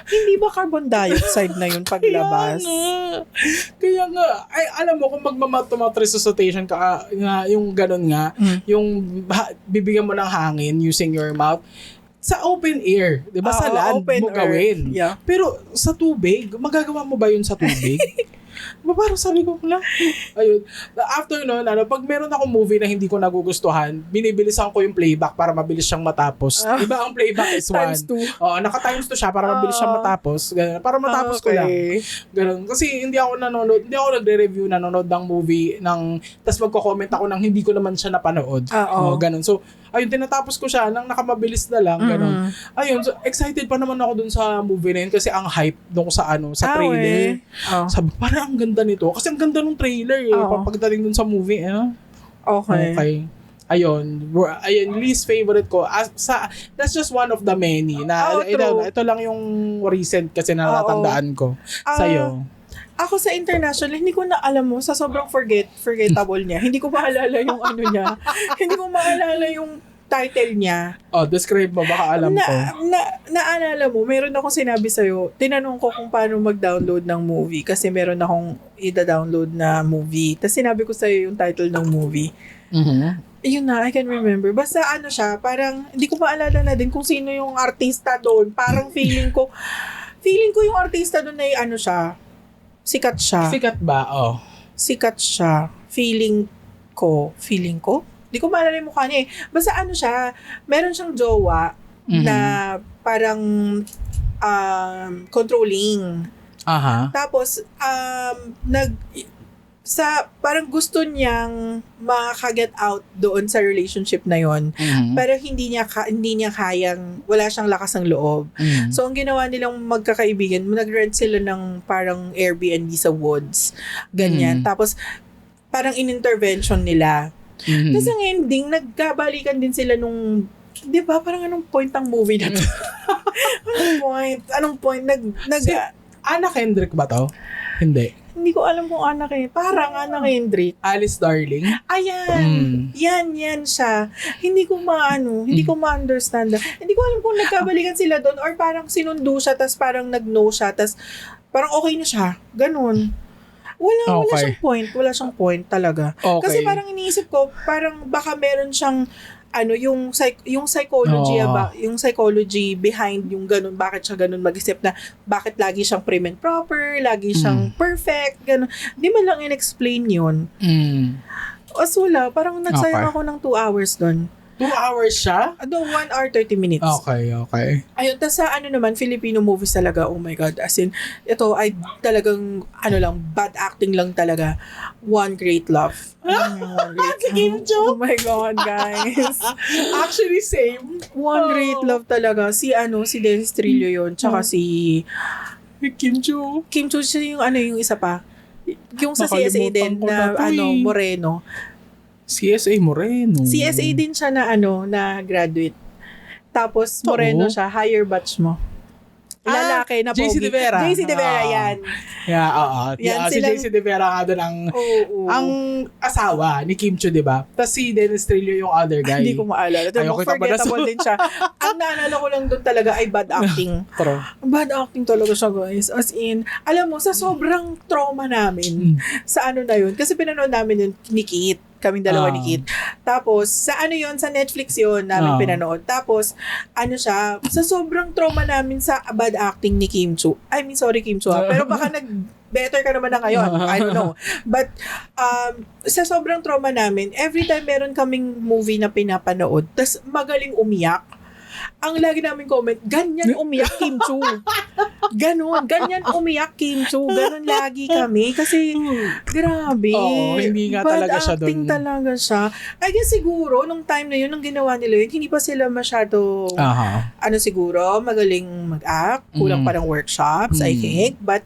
Hindi ba carbon dioxide na yun paglabas? Kaya nga, alam mo, kung magmamouth-to-mouth resuscitation ka, yung ganun nga, yung bibigyan mo ng hangin using your mouth, sa open air, di ba? Sa land mo gawin. Yeah. Pero sa tubig, magagawa mo ba yun sa tubig? Parang sabi ko lang, ayun. After nun, pag meron akong movie na hindi ko nagugustuhan, binibilisan ko yung playback para mabilis siyang matapos. Iba ang playback is 1. Times 2. Naka-times 2 siya para mabilis siyang matapos. Ganun. Para matapos ko lang. Ganun. Kasi hindi ako nagre-review, nanonood ng movie, tas magko-comment ako ng hindi ko naman siya napanood. Ganun. So, ayun, tinatapos ko siya nang nakamabilis na lang, ganun. Ayun, so excited pa naman ako dun sa movie na yun kasi ang hype dun sa trailer. Sabi, parang ang ganda nito. Kasi ang ganda nung trailer pagdating dun sa movie. Okay. Ayun, least favorite ko. That's just one of the many. Ito lang yung recent kasi na natandaan ko. Sa'yo. Ako sa international, hindi ko na alam mo, sa sobrang forgettable niya, hindi ko maalala yung niya. Hindi ko maalala yung title niya. Describe mo, baka alam ko. Naalala mo, meron akong sinabi sa'yo, tinanong ko kung paano mag-download ng movie kasi meron akong i-download na movie. Tapos sinabi ko sa'yo yung title ng movie. Yun na, I can remember. Basta siya, parang, hindi ko maalala na din kung sino yung artista doon. Parang feeling ko yung artista doon ay siya, sikat siya. Sikat ba? Sikat siya. Feeling ko. Di ko maalala yung mukha niya eh. Basta siya, meron siyang jowa na parang controlling. Tapos, parang gusto niyang makaget out doon sa relationship na yon. Pero hindi niya kayang, wala siyang lakas ng loob. So, ang ginawa nilang magkakaibigan, nag-rent sila ng parang Airbnb sa woods. Ganyan. Tapos, parang in-intervention nila. Tapos ang ending, nagkabalikan din sila nung, di ba, parang anong point ang movie na to? Anong point? Si Anna Kendrick ba to? Hindi. Hindi ko alam kung Anna Kendrick. Parang Anna Kendrick. Alice Darling? Ayan. Yan siya. Hindi ko ma-understand. Hindi ko alam kung nagkabalikan sila doon or parang sinundo siya tas parang nag-no siya tas parang okay na siya. Ganun. Wala siyang point talaga. Okay. Kasi parang iniisip ko, parang baka meron siyang yung psychology yung psychology behind yung ganun, bakit siya ganun mag-isip na bakit lagi siyang prim and proper, lagi siyang perfect, ganun. Di man lang in-explain yun. As wala, parang nagsayang ako ng 2 hours doon. 2 hours siya? 1 hour 30 minutes. Okay. Ayun, tas sa naman, Filipino movies talaga, oh my God. As in, ito ay talagang, bad acting lang talaga. One Great Love. Game joke? Oh my God, guys. Actually, same. One Great Love talaga. Si Dennis Trillo yun. Tsaka si Kim Chu. Kim Chu siya yung yung isa pa. Yung sa CSA din Nakalimutan ko na na to eh. Moreno. CSA Moreno. CSA din siya na na graduate. Tapos Moreno siya, higher batch mo. Lalaki na JC pogi. De Vera. JC De Vera, yan. Yeah, oo. Yan, Si silang- JC De Vera nga doon ang asawa ni Kim Chu, di ba? Tapos si Dennis Trillo yung other guy. Hindi ko maalala. Ayoko kita Forgettable din siya. Ang naalala ko lang doon talaga ay bad acting. Pero, Bad acting talaga siya, guys. As in, alam mo, sa sobrang trauma namin, sa na yun, kasi pinanood namin yun ni Kit. Kaming dalawa ni Kit. Tapos, sa sa Netflix yun namin pinanood. Tapos, siya, sa sobrang trauma namin sa bad acting ni Kim Chu. I mean, sorry Kim Chu pero baka better ka naman na ngayon. I don't know. But, sa sobrang trauma namin, every time meron kaming movie na pinapanood, tas magaling umiyak, ang lagi namin comment, ganyan umiyak Kim Chu. Ganyan umiyak Kim Chu. Ganon lagi kami. Kasi, grabe. Oo, hindi nga talaga siya Bad acting dun. talaga siya. I guess siguro, nung time na yun, nung ginawa nila yun, hindi pa sila masyado, siguro, magaling mag-act. Kulang pa ng workshops, I think. But,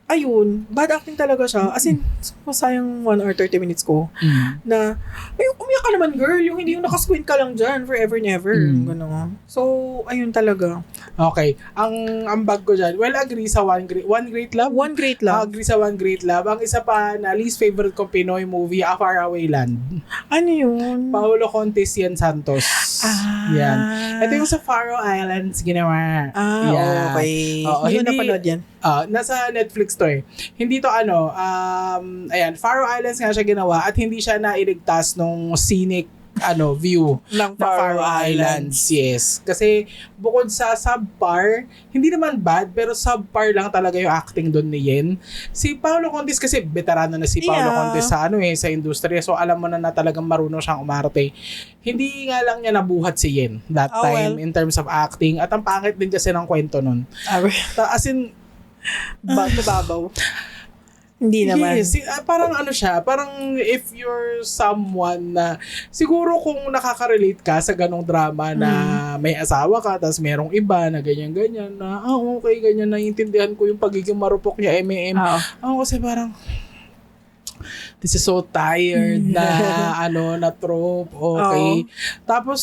ayun, bad acting talaga siya. As in, sayang 1 hour 30 minutes ko na, umiyak ka naman girl, yung hindi yung nakasquint ka lang dyan forever and ever. Gano'n. So, ayun talaga. okay. Ang ambag ko dyan, well, agree sa One Great Love. One Great Love. Agree sa One Great Love. Ang isa pa na least favorite ko Pinoy movie, A Faraway Land. Ano yun? Paolo Contes yan Santos. Yan. Ito yung sa Faroe Islands ginawa. Yan. Okay. Oo, Hindi ko napanood yan. Nasa Netflix to eh. Hindi to ayan, Faroe Islands nga siya ginawa at hindi siya nailigtas nung scenic view Ng ng Faroe Islands. Yes. Kasi bukod sa subpar, hindi naman bad, pero subpar lang talaga yung acting doon ni Yen. Si Paolo Contes kasi veterano na si Paolo Contes sa sa industriya. So alam mo na talagang marunong siyang umarte. Hindi nga lang niya nabuhat si Yen that time in terms of acting. At ang pangit din kasi ng kwento nun. As in, Babaw. Hindi naman. Yes, parang siya, parang if you're someone na, siguro kung nakaka-relate ka sa ganong drama na may asawa ka, tapos merong iba na ganyan-ganyan, na, okay, ganyan, naiintindihan ko yung pagiging marupok niya, Ako kasi parang, this is so tired na trope, okay. Tapos,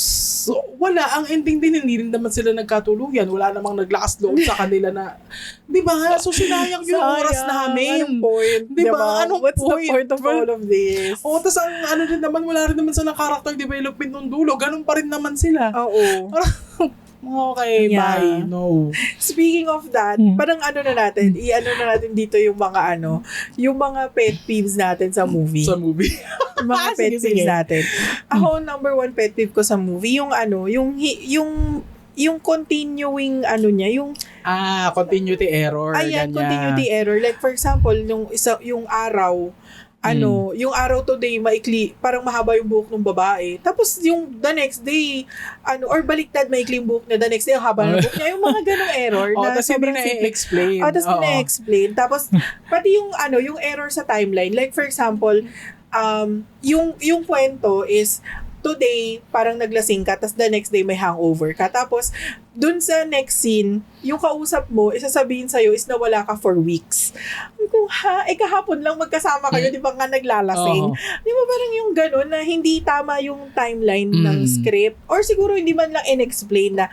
wala, ang ending din, hindi rin naman sila nagkatuluyan. Wala namang naglakas loob sa kanila na, di ba? So, sinayang yung oras namin. Anong point? Di ba? Anong What's point? the point of all of this? Tapos ang din naman, wala rin naman silang character development nung dulo. Ganun pa rin naman sila. Oo. Okay, bye. No. Speaking of that, parang na natin dito yung mga yung mga pet peeves natin sa movie. Sa movie. Yung mga pet Sige. peeves natin. Ako, number 1 pet peeve ko sa movie, yung yung continuing niya, yung Continuity error. ayan, ganyan. continuity error. Like for example, yung araw, yung araw today maikli, parang mahaba yung buhok ng babae. Tapos yung the next day, or baliktad maikli yung buhok niya, the next day haba ng buhok niya. Yung mga ganong error na Tapos hindi sobrang na simple. i-explain. Tapos na-explain. Tapos, pati yung error sa timeline. Like, for example, yung kwento is, today, parang naglasing ka, tapos the next day may hangover ka. Tapos, dun sa next scene, yung kausap mo, isasabihin sa'yo is nawala ka for weeks. Kung kahapon lang magkasama kayo, di ba nga naglalasing? Di ba parang yung gano'n na hindi tama yung timeline ng script? Or siguro hindi man lang in-explain na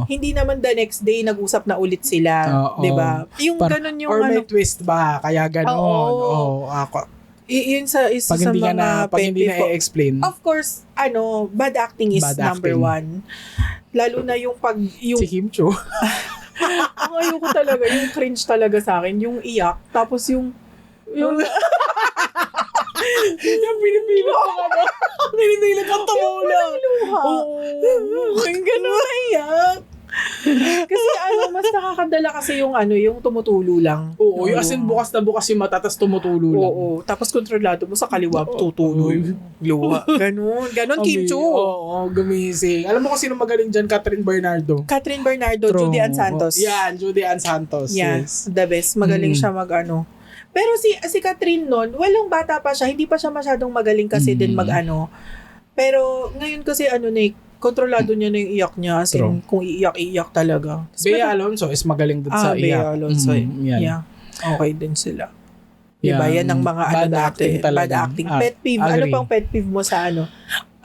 hindi naman the next day nag-usap na ulit sila. Di ba? Yung gano'n yung or may twist ba? Kaya gano'n. Yun isa pag sa hindi mga pag hindi na i-explain. Of course, bad acting is Bad number acting. 1. Lalo na yung Si Kim Chu. ang ayoko talaga, yung cringe talaga sa akin, yung iyak, tapos yung yung pinipili ko pinipili ko tumulong. Ang gano'n na iyak. Kasi mas nakakadala kasi yung yung tumutulo lang. Oo, yung as in bukas na bukas yung mata, tapos tumutulo lang. Oo, tapos kontrolado mo sa kaliwa, tutulo yung luha. Ganon, Kim Chu. Oo, gumising. Alam mo kung sino magaling dyan? Catherine Bernardo. Judy Ann Santos. Yan, Judy Ann Santos. Yes. The best. Magaling siya Pero si Catherine nun, walang bata pa siya, hindi pa siya masyadong magaling kasi din Pero ngayon kasi kontrolado niya na yung iyak niya. As in, kung iiyak talaga. Bea Alonzo is magaling din sa iyak. Bea Alonzo. Yan. Yeah. Okay din sila. Diba? Yan ang mga bad acting talaga. Bad acting. Pet peeve. Ano agree. pang pet peeve mo sa ano?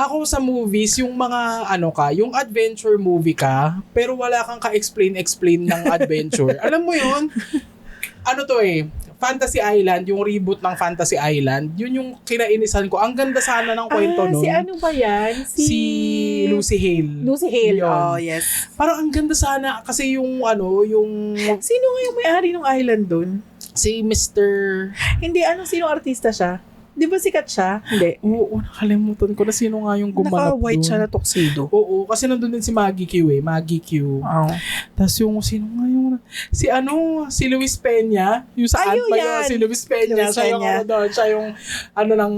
Ako sa movies, yung mga yung adventure movie ka, pero wala kang ka-explain ng adventure. Alam mo yun? Ano to Fantasy Island, yung reboot ng Fantasy Island, yun yung kinainisan ko. Ang ganda sana ng kwento nun. Si ano ba yan? Si Lucy Hale. Lucy Hale. Yun. Oh, yes. Parang ang ganda sana kasi yung Sino nga yung may-ari ng island dun? si Mr. Hindi, sino artista siya? Di ba sikat siya? Hindi. Oo, nakalimutan ko na sino nga yung gumanap Naka-white dun. siya na tuxedo. Oo, kasi nandun din si Maggie Q Maggie Q. Oh. Tapos yung sino nga yung si Luis Peña, yung sa Ayun Ant-Man yan. si Luis Peña, Luis siya yung Peña. doon, siya yung ng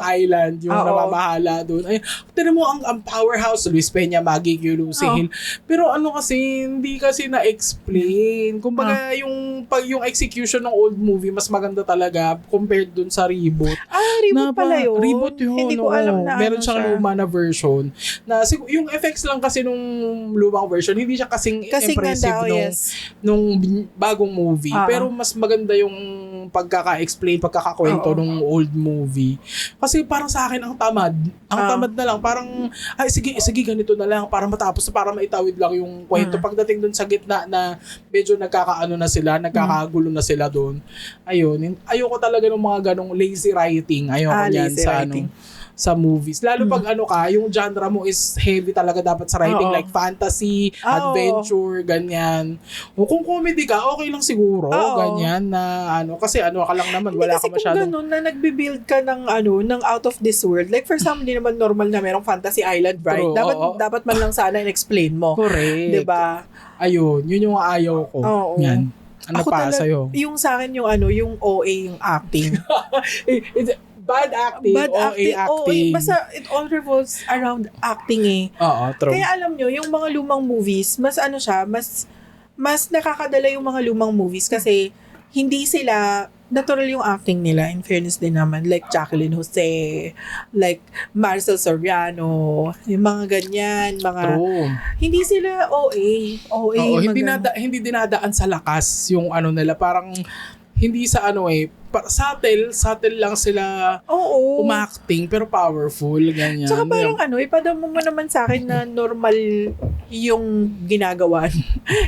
island, yung Oo. namamahala doon. Ay, tignan mo ang powerhouse, Luis Peña, Maggie Q, Lucy Oo. Hale. Pero kasi hindi kasi na-explain. Kumbaga yung execution ng old movie mas maganda talaga compared dun sa reboot. Reboot pala yun. Reboot yun. Hindi ko alam na meron siyang siya. luma na version. Na yung effects lang kasi nung lumang version, hindi siya kasing impressive ganda, nung bagong movie. Pero mas maganda yung pagkaka-explain, pagkakakwento nung old movie. Kasi parang sa akin, ang tamad. Ang tamad na lang. Parang, sige, ganito na lang. Para matapos, para maitawid lang yung kwento. Pagdating dun sa gitna na medyo nagkakaano na sila, nagkakagulo na sila dun. Ayun. Ayoko talaga ng mga ganong lazy writing. Ayoko niyan sa writing. sa movies. Lalo pag yung genre mo is heavy talaga dapat sa writing, like fantasy, adventure, ganyan. O kung comedy ka, okay lang siguro, ganyan na kasi ka lang naman, wala ka masyadong. Kasi kung ganun na nagbe-build ka ng ng out of this world, like for some, di naman normal na merong fantasy island, right? True, Dapat man lang sana in-explain mo. Correct. Diba? Ayun, yun yung ayaw ko. Oo. Yan. Ano Ako pa sa'yo? Yung sa akin yung yung OA yung acting. Bad acting, acting. Basta it all revolves around acting Oo, true. Kaya alam nyo, yung mga lumang movies, mas mas nakakadala yung mga lumang movies kasi hindi sila, natural yung acting nila, in fairness din naman. Like Jacqueline Jose, like Marcel Soriano, yung mga ganyan, True. hindi sila OA. Oo, hindi dinadaan sa lakas yung nila. Parang hindi sa subtle lang sila umacting pero powerful, ganyan. Tsaka parang ipadamo mo naman sa akin na normal yung ginagawa.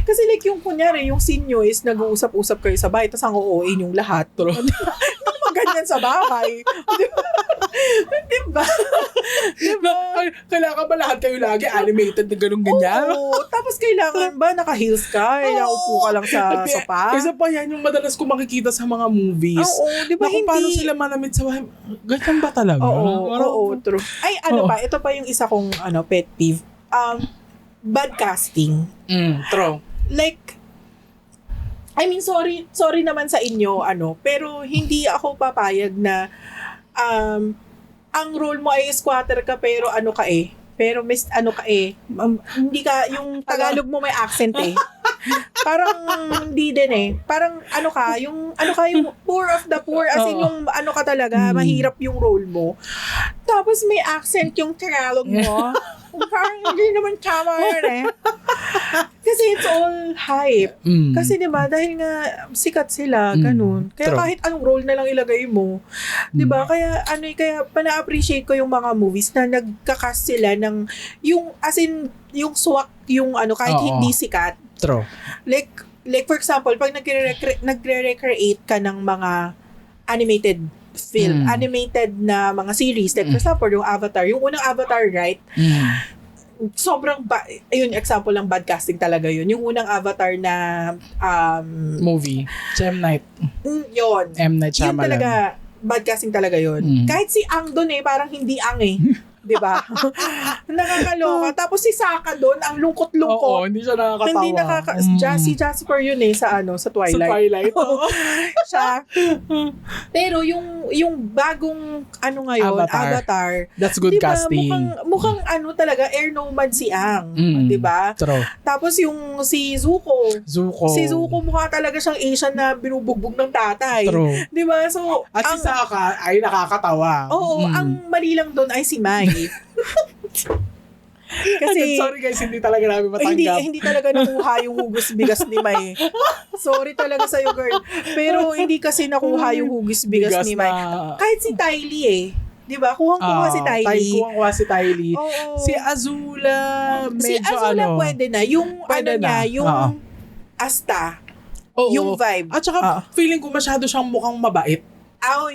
Kasi like yung kunyari, yung scene nyo is nag-uusap-usap kayo sa bahay tapos ang OA yung lahat. Ganyan sa bahay. Diba? Kailangan ba lahat kayo lagi animated na ganun ganyan? Oo. Tapos kailangan ba naka-heels ka? Upo ka lang sa sopa? Isa pa yan yung madalas ko makikita sa mga movies. Oo, di ba kung paano sila manamit sa bahay. Ganyan ba talaga? Oo, true. Ay, ba? Ito pa yung isa kong pet peeve. Bad casting. True. Like, I mean, sorry naman sa inyo, pero hindi ako papayag na ang role mo ay squatter ka pero pero hindi ka, yung Tagalog mo may accent parang hindi din parang yung poor of the poor, as in yung ka talaga, mahirap yung role mo. Tapos may accent yung Tagalog mo. Parang hindi naman tama yun Kasi it's all hype. Kasi diba, dahil nga sikat sila, ganun. Kaya kahit anong role na lang ilagay mo. Diba? Kaya kaya pana-appreciate ko yung mga movies na nagka-cast sila ng yung as in yung swak yung kahit hindi sikat. True. Like for example, pag nagre-recreate ka ng mga animated film, animated na mga series, like for example, yung Avatar, yung unang Avatar, right? Sobrang example ng bad casting talaga yun. Yung unang Avatar na movie, M. Night. Yun. M. Night Shyamalan. Yun talaga, bad casting talaga yun. Kahit si Ang doon parang hindi Ang Diba? Nakakaloka. Tapos si Saka doon, ang lungkot-lungkot. Oo, hindi siya nakakatawa. Si Jasper yun sa Twilight. Sa Twilight. Siya. Pero yung bagong ngayon, Avatar. That's good diba, casting. Mukhang talaga, air nomad si Ang. Diba? True. Tapos yung si Zuko. Si Zuko mukha talaga siyang Asian na binubugbog ng tatay. True. Diba? So, at si Saka ay nakakatawa. Oo, ang mali lang doon ay si Mai. Kasi, Sorry guys, hindi talaga namin hindi, matanggap. hindi talaga nakuha yung hugus bigas ni May. Sorry talaga sa'yo, girl. Pero hindi kasi nakuha yung hugus bigas ni May. Kahit si Tylee eh. Di ba? Kuhang-kuha si Tylee. Kuhang-kuha si Tylee. Oo. Si Azula, Si medyo Azula ano. pwede na. Yung Pwede ano niya, na. yung Oo. Asta. Oo. Yung vibe. At saka, feeling ko masyado siyang mukhang mabait.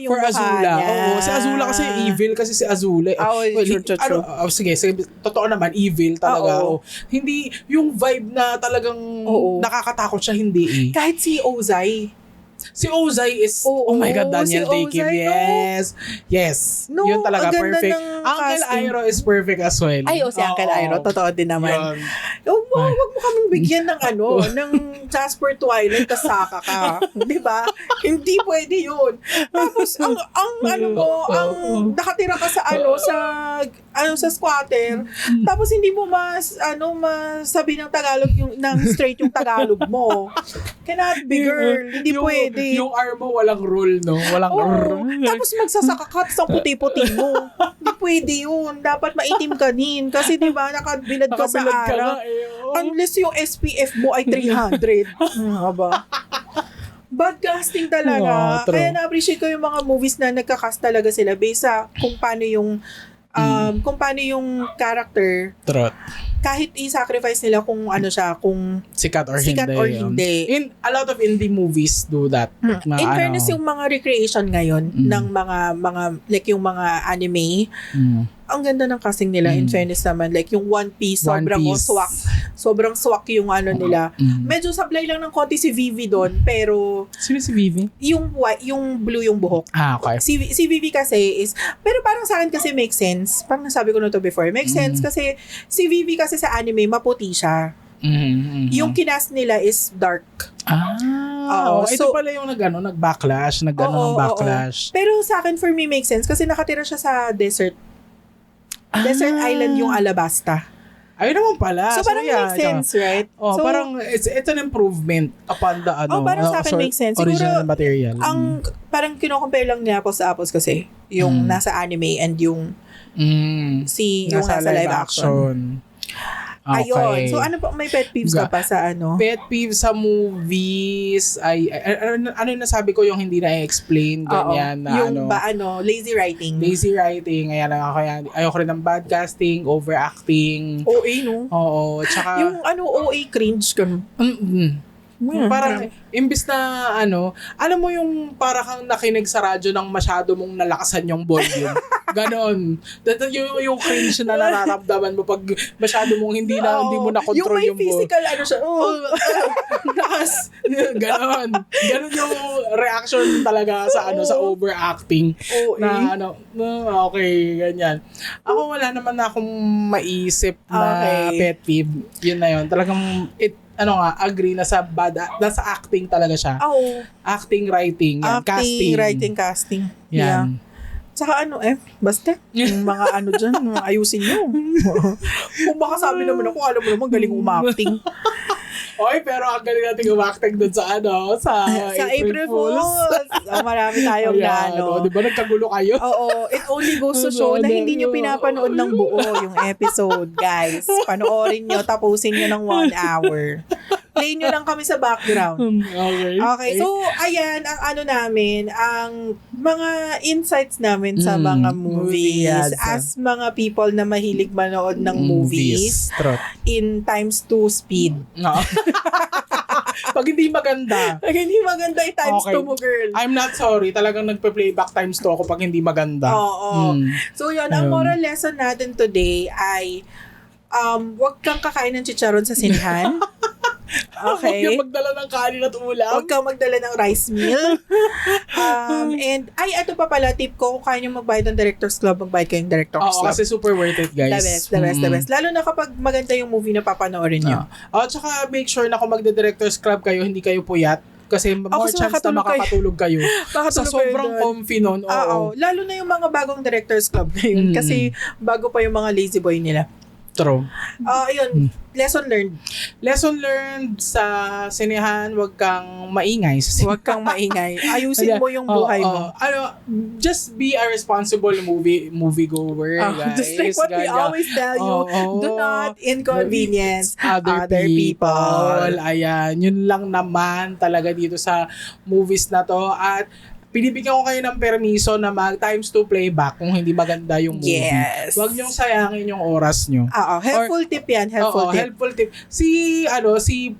Yung For mukha Azula. niya. Oo, si Azula kasi evil kasi si Azula. True. Sige, totoo naman, evil talaga. Oo. Hindi, yung vibe na talagang Oo. nakakatakot siya, hindi eh. Kahit si Ozai. Si Ozai is, Oo, oh my God, Daniel si Day-Kim. Ozai, no? Yes. Yes. No, Yun talaga, ang ganda perfect. ng Uncle casting. Iroh is perfect as well. Ay, si Uncle Oo. Iroh. Totoo din naman. Yun. Wag mo kaming bigyan ng ng Jasper Twilight tas Saka ka. Di ba? Hindi pwede yun. Tapos, ang nakatira ka sa sa squatter, tapos hindi mo masabi ng Tagalog ng straight yung Tagalog mo. Cannot be, girl. Hindi pwede. Yung arm mo, walang rule, no? Walang rule. Tapos magsasaka ka sa puti-puti mo. Hindi pwede yun. Dapat maitim ka din. Kasi di ba, nakabilad ka sa Nakabilad ka araw. nga eh. Oo. Unless yung SPF mo ay 300. Ano ba? Bad casting talaga. True. Kaya na-appreciate ko yung mga movies na nagka-cast talaga sila based sa kung paano yung character, True. kahit i-sacrifice nila kung kung Sikat or hindi. In a lot of indie movies do that. Na, In fairness, yung mga recreation ngayon ng mga like yung mga anime, ang ganda ng casting nila. In fairness naman, like yung One Piece, sobrang swak yung nila. Medyo sablay lang ng konti si Vivi doon, pero Sino si Vivi? yung blue yung buhok. Okay. Si Vivi kasi is, pero parang sa akin kasi makes sense. Parang nasabi ko na to before. Makes sense kasi si Vivi kasi sa anime, maputi siya. Yung kinas nila is dark. Ito pala yung nag-backlash, ng backlash. Pero sa akin, for me, makes sense kasi nakatira siya sa desert. Desert island yung Alabasta. Ayun naman pala. So parang makes sense, right? So, parang it's an improvement upon the parang sa akin makes sense. Original Siguro, material. parang kino-compare lang niya apples sa apples kasi yung nasa anime and yung yung nasa live action. Okay. Ayun. So may pet peeves ka pa sa Pet peeves sa movies ano yung nasabi ko, yung hindi na-explain ganyan na yung lazy writing. Lazy writing, ayan ayoko rin ng bad casting, overacting. OA, no? Oo, tsaka yung OA cringe ganun. Parang imbis na alam mo yung para kang nakinig sa radyo ng masyado mong nalakasan yung volume. Ganon. Yung cringe na nararamdaman mo pag masyado mong hindi mo na control yung may physical siya. Lakas. Ganon. Ganon yung reaction talaga sa sa overacting. Na okay, ganyan. Ako wala naman na akong maisip na pet peeve. Yun na yun. Talagang agree na sa nasa acting talaga siya. Acting, writing, yan, casting. Writing, casting. Yan. Yeah. Saka basta, yung mga dyan, ayusin nyo. Kung baka sabi naman ako, alam mo naman, galing umacting. Oy, pero ang galing natin umacting dun sa sa April Fools. Marami tayong di ba nagkagulo kayo? Oo, it only goes to show na hindi nyo pinapanood ng buo yung episode, guys. Panoorin nyo, tapusin nyo ng 1 hour. Play nyo lang kami sa background. Okay, so, ayan, ang namin, ang mga insights namin sa mga movies as mga people na mahilig manood ng movies in times 2 speed. Pag hindi maganda. Times 2 mo, girl. I'm not sorry. Talagang nagpe-playback times 2 ako pag hindi maganda. Oo. So, yun, ang moral lesson natin today ay wag kang kakain ng chicharon sa sinihan. Okay. Huwag kang magdala ng kanin at ulam. Huwag kang magdala ng rice meal. And, ito pa pala, tip ko, kung kaya nyo magbayad ng Director's Club, magbayad kayong Director's Club. Kasi super worth it, guys. The best. Lalo na kapag maganda yung movie na papanoorin nyo. Tsaka make sure na kung magde-Director's Club kayo, hindi kayo puyat. Kasi more chance na makakatulog kayo. Sa sobrang comfy nun. Oo. Lalo na yung mga bagong Director's Club ngayon. Kasi bago pa yung mga lazy boy nila. True. Ayun, lesson learned. Lesson learned sa sinehan, wag kang maingay. Huwag kang maingay. Ayusin mo yung buhay mo. Just be a responsible moviegoer, guys. Just like what we Ganyan. always tell you, do not inconvenience other people. Ayan, yun lang naman talaga dito sa movies na to. At pinibigyan ko kayo ng permiso na mag times 2 playback kung hindi maganda yung movie. Yes. Huwag niyong sayangin yung oras niyo. Helpful tip yan. Helpful tip. Helpful tip. Si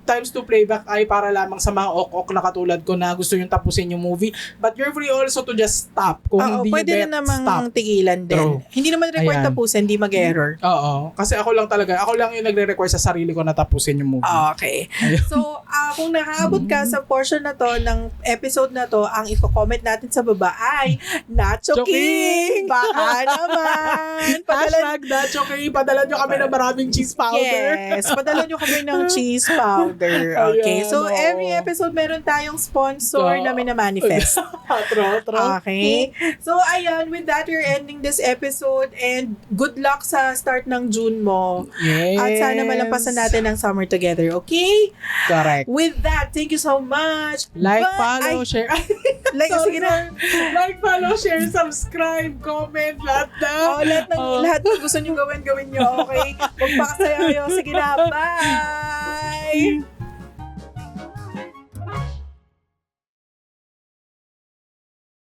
times 2 playback ay para lamang sa mga ok-ok na katulad ko na gusto yung tapusin yung movie. But you're free also to just stop. Kung hindi Pwede nyo rin namang stop. tigilan din. True. Hindi naman required Ayan. tapusin, hindi mag-error. Oo. Kasi ako lang yung nagre-require sa sarili ko na tapusin yung movie. Okay. So, kung nakaabot ka sa portion na to ng episode na to, ang i-comment natin sa baba ay Nacho King! Baka naman! Hashtag Nacho King. Padala nyo kami ng maraming cheese powder. Yes, padala nyo kami ng cheese powder. Okay, Ayan, so oo. every episode meron tayong sponsor na minamanifest. True. Okay. So, ayan, with that, we're ending this episode and good luck sa start ng June mo. Yes. At sana malampasan natin ang summer together, okay? Correct. With that, thank you so much. Like, follow, share. Sige na. Like, follow, share, subscribe, comment, lahat na. Lahat ng gusto nyo gawin nyo, okay? Magpakasaya kayo. Sige na, bye!